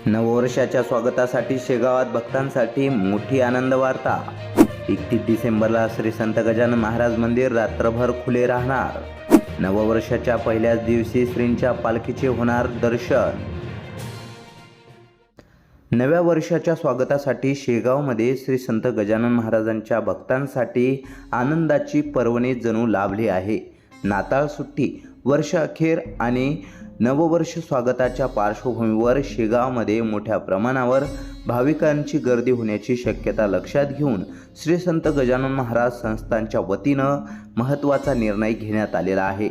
नववर्षाच्या स्वागतासाठी शेगावात भक्तांसाठी मोठी आनंद वार्ता। 31 डिसेंबरला श्री संत गजानन महाराज मंदिर रात्रभर खुले राहणार। नववर्षाच्या पहिल्याच दिवशी श्रींच्या पालखीचे होणार दर्शन। नव्या वर्षाच्या स्वागतासाठी शेगावमध्ये श्री संत गजानन महाराजांच्या भक्तांसाठी आनंदाची पर्वणी जणू लाभली आहे। नाताळ सुट्टी, वर्ष अखेर आणि नववर्ष स्वागताच्या पार्श्वभूमीवर शेगावमध्ये मोठ्या प्रमाणावर भाविकांची गर्दी होण्याची शक्यता लक्षात घेऊन श्री संत गजानन महाराज संस्थानच्या वतीनं महत्त्वाचा निर्णय घेण्यात आलेला आहे।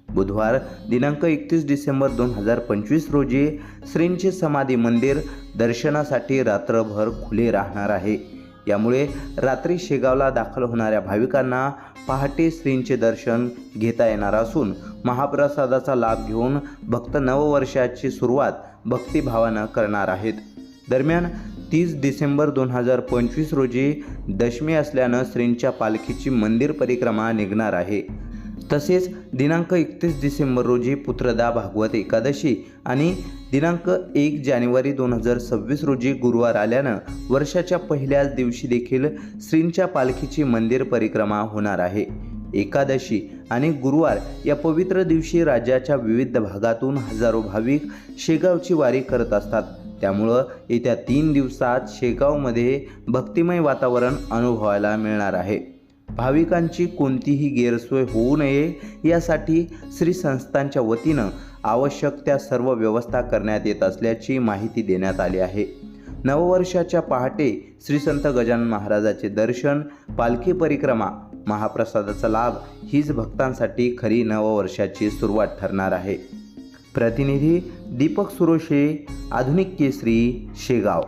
बुधवार दिनांक 31 डिसेंबर 2025 रोजी श्रींचे समाधी मंदिर दर्शनासाठी रात्रभर खुले राहणार आहे। यामुळे रात्री शेगावला दाखल होणाऱ्या भाविकांना पहाटे श्रींचे दर्शन घेता येणार असून महाप्रसादाचा लाभ घेऊन भक्त नववर्षाची सुरुवात भक्तिभावानं करणार आहेत। दरम्यान 30 डिसेंबर 2025 रोजी दशमी असल्यानं श्रींच्या पालखीची मंदिर परिक्रमा निघणार आहे। तसेच दिनांक 31 डिसेंबर रोजी पुत्रदा भागवत एकादशी आणि दिनांक 1 जानेवारी 2026 रोजी गुरुवार आल्यानं वर्षाच्या पहिल्याच दिवशी देखील श्रींच्या पालखीची मंदिर परिक्रमा होणार आहे। एकादशी आणि गुरुवार या पवित्र दिवशी राज्याच्या विविध भागातून हजारो भाविक शेगावची वारी करत असतात। त्यामुळं येत्या 3 दिवसात शेगावमध्ये भक्तिमय वातावरण अनुभवायला मिळणार आहे। भाविकांची कोणतीही गैरसोय होऊ नये यासाठी श्री संस्थानच्या वतीनं आवश्यक त्या सर्व व्यवस्था करण्यात येत असल्याची माहिती देण्यात आली आहे। नववर्षाच्या पहाटे श्री संत गजानन महाराजाचे दर्शन, पालखी परिक्रमा, महाप्रसादाचा लाभ हीच भक्तांसाठी खरी नववर्षाची सुरुवात ठरणार आहे। प्रतिनिधी दीपक सुरोशे, आधुनिक केसरी, शेगाव।